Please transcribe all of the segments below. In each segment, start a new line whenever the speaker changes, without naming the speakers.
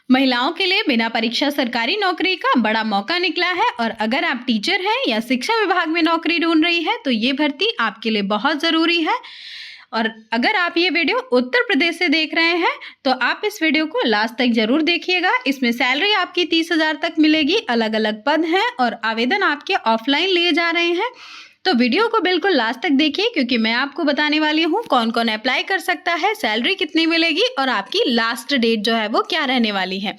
महिलाओं के लिए बिना परीक्षा सरकारी नौकरी का बड़ा मौका निकला है और अगर आप टीचर हैं या शिक्षा विभाग में नौकरी ढूंढ रही है तो ये भर्ती आपके लिए बहुत ज़रूरी है। और अगर आप ये वीडियो उत्तर प्रदेश से देख रहे हैं तो आप इस वीडियो को लास्ट तक जरूर देखिएगा। इसमें सैलरी आपकी 30,000 तक मिलेगी। अलग अलग पद हैं और आवेदन आपके ऑफलाइन लिए जा रहे हैं, तो वीडियो को बिल्कुल लास्ट तक देखिए क्योंकि मैं आपको बताने वाली हूँ कौन कौन अप्लाई कर सकता है, सैलरी कितनी मिलेगी और आपकी लास्ट डेट जो है वो क्या रहने वाली है।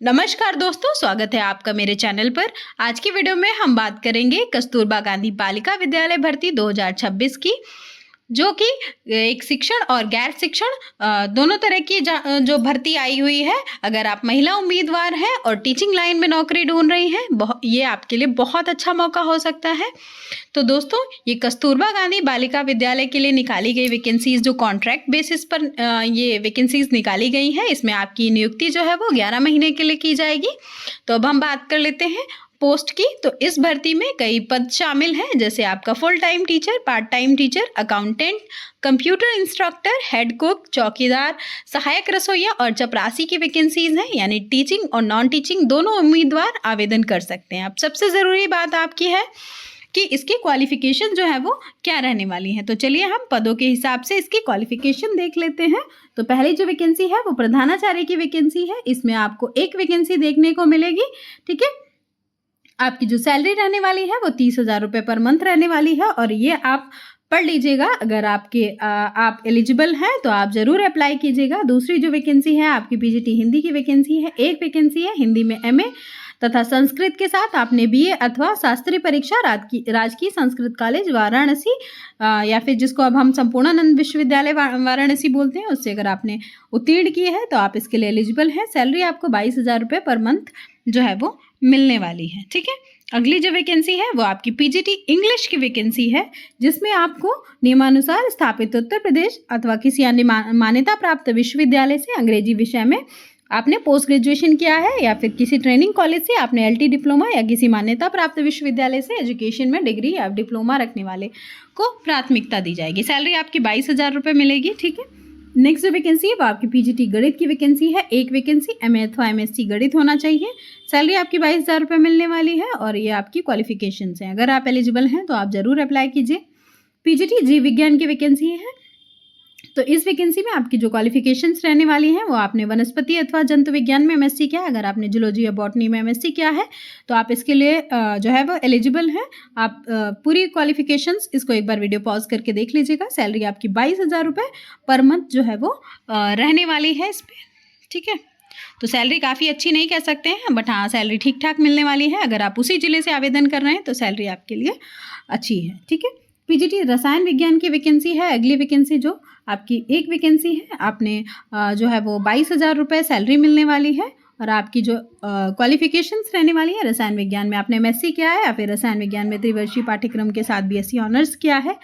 नमस्कार दोस्तों, स्वागत है आपका मेरे चैनल पर। आज की वीडियो में हम बात करेंगे कस्तूरबा गांधी बालिका विद्यालय भर्ती 2026 की, जो कि एक शिक्षण और गैर शिक्षण दोनों तरह की जो भर्ती आई हुई है। अगर आप महिला उम्मीदवार हैं और टीचिंग लाइन में नौकरी ढूंढ रही हैं, ये आपके लिए बहुत अच्छा मौका हो सकता है। तो दोस्तों, ये कस्तूरबा गांधी बालिका विद्यालय के लिए निकाली गई वैकेंसीज जो कॉन्ट्रैक्ट बेसिस पर ये वैकेंसीज निकाली गई हैं, इसमें आपकी नियुक्ति जो है वो 11 महीने के लिए की जाएगी। तो अब हम बात कर लेते हैं पोस्ट की। तो इस भर्ती में कई पद शामिल हैं, जैसे आपका full time teacher, part time teacher, accountant, computer instructor, head cook, चौकीदार, सहायक रसोइया और चपरासी की वैकेंसीज हैं। यानी टीचिंग और नॉन टीचिंग दोनों उम्मीदवार आवेदन कर सकते हैं। अब सबसे ज़रूरी बात आपकी है कि इसकी क्वालिफिकेशन जो है वो क्या रहने वाली है। तो चलिए हम पदों के हिसाब से इसकी क्वालिफिकेशन देख लेते हैं। तो पहली जो वैकेंसी है वो प्रधानाचार्य की वैकेंसी है। इसमें आपको एक वैकेंसी देखने को मिलेगी। ठीक है, आपकी जो सैलरी रहने वाली है वो 30,000 रुपये पर मंथ रहने वाली है और ये आप पढ़ लीजिएगा। अगर आप एलिजिबल हैं तो आप ज़रूर अप्लाई कीजिएगा। दूसरी जो वैकेंसी है आपकी पीजीटी हिंदी की वैकेंसी है। एक वैकेंसी है हिंदी में एमए तथा संस्कृत के साथ आपने बीए अथवा शास्त्री परीक्षा राजकीय संस्कृत कॉलेज वाराणसी या फिर जिसको अब हम संपूर्णानंद विश्वविद्यालय वाराणसी बोलते हैं, उससे अगर आपने उत्तीर्ण की है तो आप इसके लिए एलिजिबल हैं। सैलरी आपको 22,000 रुपये पर मंथ जो है वो मिलने वाली है। ठीक है, अगली जो वैकेंसी है वो आपकी पीजीटी इंग्लिश की वैकेंसी है, जिसमें आपको नियमानुसार स्थापित उत्तर प्रदेश अथवा किसी अन्य मान्यता प्राप्त विश्वविद्यालय से अंग्रेजी विषय में आपने पोस्ट ग्रेजुएशन किया है या फिर किसी ट्रेनिंग कॉलेज से आपने एलटी डिप्लोमा या किसी मान्यता प्राप्त विश्वविद्यालय से एजुकेशन में डिग्री या डिप्लोमा रखने वाले को प्राथमिकता दी जाएगी। सैलरी आपकी 22,000 रुपये मिलेगी। ठीक है, नेक्स्ट जो वैकेंसी है वो आपकी पीजीटी गणित की वैकेंसी है। एक वैकेंसी एमए अथवा एमएससी गणित होना चाहिए। सैलरी आपकी 22,000 रुपये मिलने वाली है और ये आपकी क्वालिफिकेशंस हैं। अगर आप एलिजिबल हैं तो आप ज़रूर अप्लाई कीजिए। पीजीटी जीव विज्ञान की वैकेंसी है। तो इस वैकेंसी में आपकी जो क्वालिफिकेशंस रहने वाली हैं वो आपने वनस्पति अथवा जंतु विज्ञान में एमएससी किया है। अगर आपने जूलॉजी या बॉटनी में एमएससी किया है तो आप इसके लिए जो है वो एलिजिबल हैं। आप पूरी क्वालिफिकेशंस इसको एक बार वीडियो पॉज करके देख लीजिएगा। सैलरी आपकी 22,000 रुपये पर मंथ जो है वो रहने वाली है इस पर। ठीक है, तो सैलरी काफ़ी अच्छी नहीं कह सकते हैं, बट हाँ सैलरी ठीक ठाक मिलने वाली है। अगर आप उसी ज़िले से आवेदन कर रहे हैं तो सैलरी आपके लिए अच्छी है। ठीक है, पीजीटी रसायन विज्ञान की वैकेंसी है। अगली वैकेंसी जो आपकी एक वैकेंसी है, आपने जो है वो 22,000 रुपये सैलरी मिलने वाली है और आपकी जो क्वालिफिकेशंस रहने वाली है, रसायन विज्ञान में आपने एमएससी किया है या फिर रसायन विज्ञान में त्रिवर्षीय पाठ्यक्रम के साथ बीएससी ऑनर्स किया है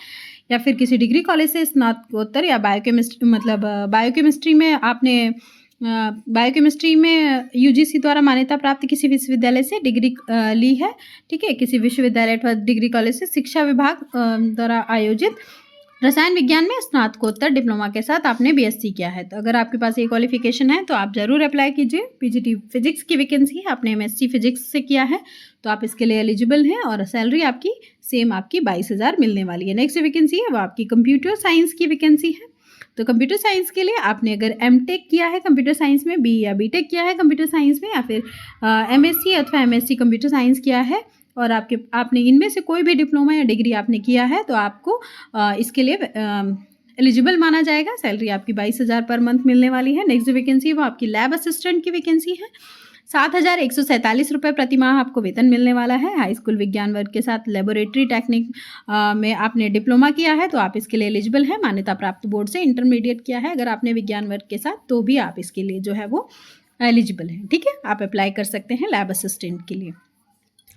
या फिर किसी डिग्री कॉलेज से स्नातकोत्तर या बायोकेमिस्ट्री में आपने बायोकेमिस्ट्री में यूजीसी द्वारा मान्यता प्राप्त किसी विश्वविद्यालय से डिग्री ली है। ठीक है, किसी विश्वविद्यालय अथवा डिग्री कॉलेज से शिक्षा विभाग द्वारा आयोजित रसायन विज्ञान में स्नातकोत्तर डिप्लोमा के साथ आपने बीएससी किया है। तो अगर आपके पास ये क्वालिफिकेशन है तो आप ज़रूर अप्लाई कीजिए। पीजीटी फिजिक्स की वैकेंसी है, आपने एमएससी फिजिक्स से किया है तो आप इसके लिए एलिजिबल हैं और सैलरी आपकी सेम आपकी 22,000 मिलने वाली है। नेक्स्ट वैकेंसी है वो आपकी कंप्यूटर साइंस की वैकेंसी है। तो कंप्यूटर साइंस के लिए आपने अगर एमटेक किया है कंप्यूटर साइंस में, बी या बीटेक किया है कंप्यूटर साइंस में या फिर एमएससी अथवा एमएससी कंप्यूटर साइंस किया है और आपने इनमें से कोई भी डिप्लोमा या डिग्री आपने किया है तो आपको इसके लिए एलिजिबल माना जाएगा। सैलरी आपकी 22,000 पर मंथ मिलने वाली है। नेक्स्ट वैकेंसी वो आपकी लैब असिस्टेंट की वैकेंसी है। 7,147 रुपये प्रति माह आपको वेतन मिलने वाला है। हाई स्कूल विज्ञान वर्ग के साथ लेबोरेटरी टेक्निक में आपने डिप्लोमा किया है तो आप इसके लिए एलिजिबल है। मान्यता प्राप्त बोर्ड से इंटरमीडिएट किया है अगर आपने विज्ञान वर्ग के साथ तो भी आप इसके लिए जो है वो एलिजिबल हैं। ठीक है, आप अप्लाई कर सकते हैं लैब असिस्टेंट के लिए।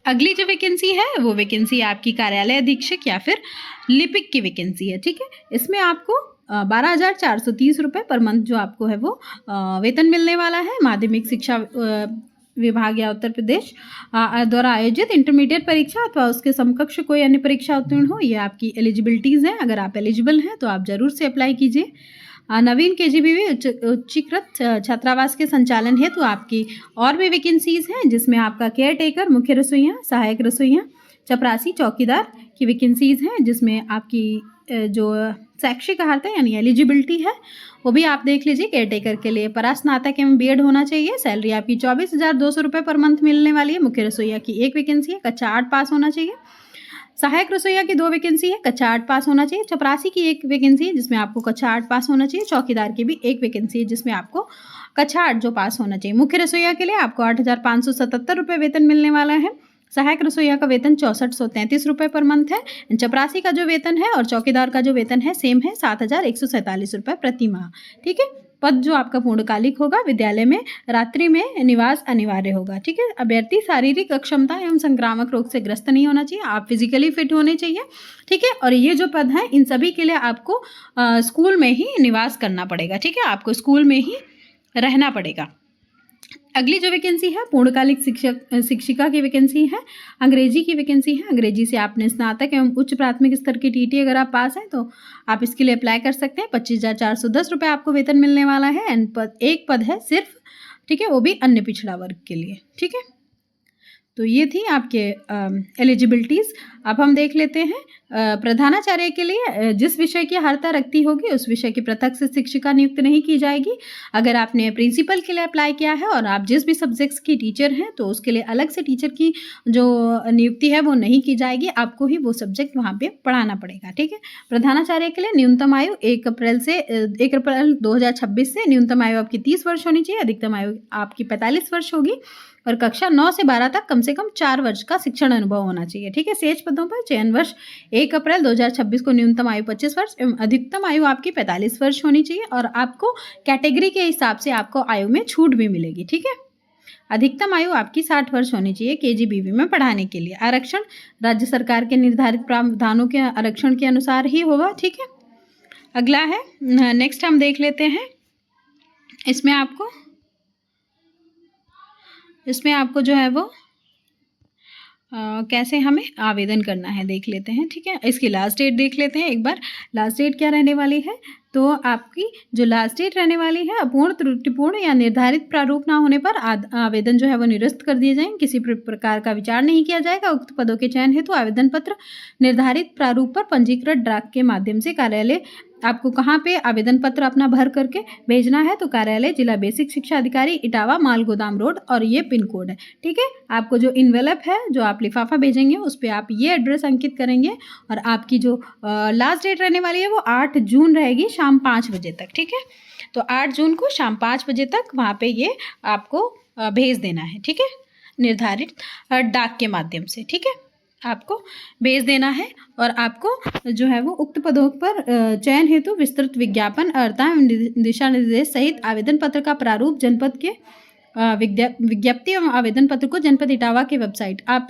अगली जो वैकेंसी है वो वैकेंसी आपकी कार्यालय अधीक्षक या फिर लिपिक की वैकेंसी है। ठीक है, इसमें आपको 12,430 रुपये पर मंथ जो आपको है वो वेतन मिलने वाला है। माध्यमिक शिक्षा विभाग या उत्तर प्रदेश द्वारा आयोजित इंटरमीडिएट परीक्षा अथवा उसके समकक्ष कोई अन्य परीक्षा उत्तीर्ण हो, ये आपकी एलिजिबिलिटीज़ हैं। अगर आप एलिजिबल हैं तो आप ज़रूर से अप्लाई कीजिए। नवीन केजीबीवी उच्चीकृत छात्रावास के संचालन हेतु आपकी और भी वैकेंसीज हैं, जिसमें आपका केयर टेकर, मुख्य रसोइया, सहायक रसोइया, चपरासी, चौकीदार की वैकेंसीज हैं, जिसमें आपकी जो शैक्षिक अर्हता यानी एलिजिबिलिटी है वो भी आप देख लीजिए। केयर टेकर के लिए परास्नातक एवं बीएड होना चाहिए। सैलरी आपकी 24,200 रुपये पर मंथ मिलने वाली है। मुख्य रसोइया की 1 वैकेंसी है, कक्षा 8 पास होना चाहिए। सहायक रसोइया की 2 वैकेंसी है, कक्षा 8 पास होना चाहिए। चपरासी की 1 वैकेंसी है, जिसमें आपको कक्षा 8 पास होना चाहिए। चौकीदार की भी 1 वैकेंसी है, जिसमें आपको कक्षा 8 जो पास होना चाहिए। मुख्य रसोइया के लिए आपको 8,577 रुपये वेतन मिलने वाला है। सहायक रसोइया का वेतन 6433 रुपये पर मंथ है। चपरासी का जो वेतन है और चौकीदार का जो वेतन है सेम है, 7,147 रुपये प्रति माह। ठीक है। पद जो आपका पूर्णकालिक होगा, विद्यालय में रात्रि में निवास अनिवार्य होगा। ठीक है। अभ्यर्थी शारीरिक अक्षमता एवं संक्रामक रोग से ग्रस्त नहीं होना चाहिए। आप फिजिकली फिट होने चाहिए। ठीक है। और ये जो पद हैं इन सभी के लिए आपको स्कूल में ही निवास करना पड़ेगा। ठीक है। आपको स्कूल में ही रहना पड़ेगा। अगली जो वैकेंसी है पूर्णकालिक शिक्षिका की वैकेंसी है। अंग्रेजी की वैकेंसी है। अंग्रेजी से आपने स्नातक एवं उच्च प्राथमिक स्तर की टीटी अगर आप पास हैं तो आप इसके लिए अप्लाई कर सकते हैं। 25,410 रुपये आपको वेतन मिलने वाला है। एंड एक पद है सिर्फ, ठीक है, वो भी अन्य पिछड़ा वर्ग के लिए। ठीक है। तो ये थी आपके एलिजिबिलिटीज़। अब हम देख लेते हैं प्रधानाचार्य के लिए जिस विषय की अर्हता रखती होगी उस विषय की पृथक से शिक्षिका नियुक्त नहीं की जाएगी। अगर आपने प्रिंसिपल के लिए अप्लाई किया है और आप जिस भी सब्जेक्ट्स की टीचर हैं तो उसके लिए अलग से टीचर की जो नियुक्ति है वो नहीं की जाएगी। आपको ही वो सब्जेक्ट वहाँ पे पढ़ाना पड़ेगा। ठीक है। प्रधानाचार्य के लिए न्यूनतम आयु 1 अप्रैल 2026 से न्यूनतम आयु आपकी 30 वर्ष होनी चाहिए। अधिकतम आयु आपकी 45 वर्ष होगी और कक्षा 9 से 12 तक कम से कम 4 वर्ष का शिक्षण अनुभव होना चाहिए। ठीक है। शेष पदों पर चयन वर्ष 1 अप्रैल 2026 को न्यूनतम आयु 25 वर्ष एवं अधिकतम आयु आपकी 45 वर्ष होनी चाहिए और आपको कैटेगरी के हिसाब से आपको आयु में छूट भी मिलेगी। ठीक है। अधिकतम आयु आपकी 60 वर्ष होनी चाहिए केजीबीवी में पढ़ाने के लिए। आरक्षण राज्य सरकार के निर्धारित प्रावधानों के आरक्षण के अनुसार ही होगा। ठीक है। अगला है, नेक्स्ट हम देख लेते हैं। इसमें आपको जो है वो कैसे हमें आवेदन करना है देख लेते हैं। ठीक है। इसकी लास्ट डेट देख लेते हैं एक बार। लास्ट डेट क्या रहने वाली है, तो आपकी जो लास्ट डेट रहने वाली है अपूर्ण, त्रुटिपूर्ण या निर्धारित प्रारूप ना होने पर आवेदन जो है वो निरस्त कर दिए जाएंगे। किसी प्रकार का विचार नहीं किया जाएगा। उक्त पदों के चयन हेतु आवेदन पत्र निर्धारित प्रारूप पर पंजीकृत डाक के माध्यम से कार्यालय, आपको कहाँ पे आवेदन पत्र अपना भर करके भेजना है, तो कार्यालय जिला बेसिक शिक्षा अधिकारी, इटावा, माल गोदाम रोड, और ये पिन कोड है। ठीक है। आपको जो इन्वेलप है, जो आप लिफाफा भेजेंगे, उस पर आप ये एड्रेस अंकित करेंगे और आपकी जो लास्ट डेट रहने वाली है वो 8 जून रहेगी शाम 5 बजे तक। ठीक है। तो 8 जून को शाम 5 बजे तक वहाँ पे ये आपको भेज देना है। ठीक है। निर्धारित डाक के माध्यम से। ठीक है। आपको भेज देना है और आपको जो है वो उक्त पदों पर चयन हेतु विस्तृत विज्ञापन, अर्हता एवं दिशा निर्देश सहित आवेदन पत्र का प्रारूप जनपद के विज्ञप्ति एवं आवेदन पत्र को जनपद इटावा के वेबसाइट, आप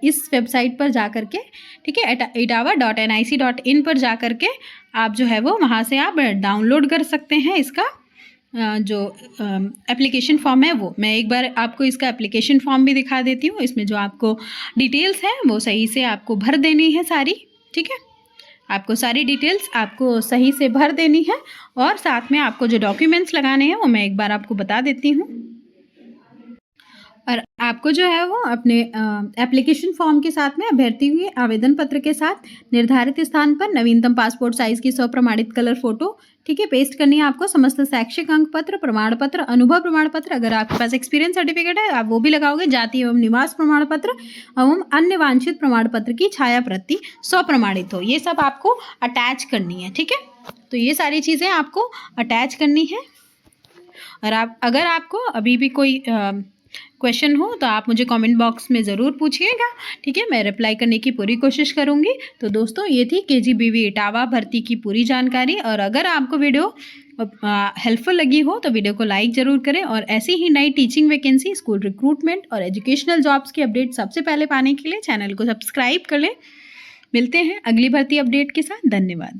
इस वेबसाइट पर जा कर के, ठीक है, itawa.nic.in पर जा कर के आप जो है वो वहाँ से आप डाउनलोड कर सकते हैं इसका जो एप्लीकेशन फॉर्म है वो। मैं एक बार आपको इसका एप्लीकेशन फॉर्म भी दिखा देती हूँ। इसमें जो आपको डिटेल्स हैं वो सही से आपको भर देनी है सारी। ठीक है। आपको सारी डिटेल्स आपको सही से भर देनी है और साथ में आपको जो डॉक्यूमेंट्स लगाने हैं वो मैं एक बार आपको बता देती हूँ। और आपको जो है वो अपने एप्लीकेशन फॉर्म के साथ में अभ्यर्थी हुए आवेदन पत्र के साथ निर्धारित स्थान पर नवीनतम पासपोर्ट साइज की स्वप्रमाणित कलर फोटो, ठीक है, पेस्ट करनी है आपको। समस्त शैक्षिक अंक पत्र, प्रमाण पत्र, अनुभव प्रमाण पत्र, अगर आपके पास एक्सपीरियंस सर्टिफिकेट है आप वो भी लगाओगे। जाति एवं निवास प्रमाण पत्र एवं अन्य वांछित प्रमाण पत्र की छाया प्रति स्वप्रमाणित हो, ये सब आपको अटैच करनी है। ठीक है। तो ये सारी चीज़ें आपको अटैच करनी है। और अगर आपको अभी भी कोई क्वेश्चन हो तो आप मुझे कमेंट बॉक्स में ज़रूर पूछिएगा। ठीक है। मैं रिप्लाई करने की पूरी कोशिश करूँगी। तो दोस्तों ये थी केजीबीवी इटावा भर्ती की पूरी जानकारी। और अगर आपको वीडियो हेल्पफुल लगी हो तो वीडियो को लाइक ज़रूर करें और ऐसी ही नई टीचिंग वैकेंसी, स्कूल रिक्रूटमेंट और एजुकेशनल जॉब्स की अपडेट सबसे पहले पाने के लिए चैनल को सब्सक्राइब कर लें। मिलते हैं अगली भर्ती अपडेट के साथ। धन्यवाद।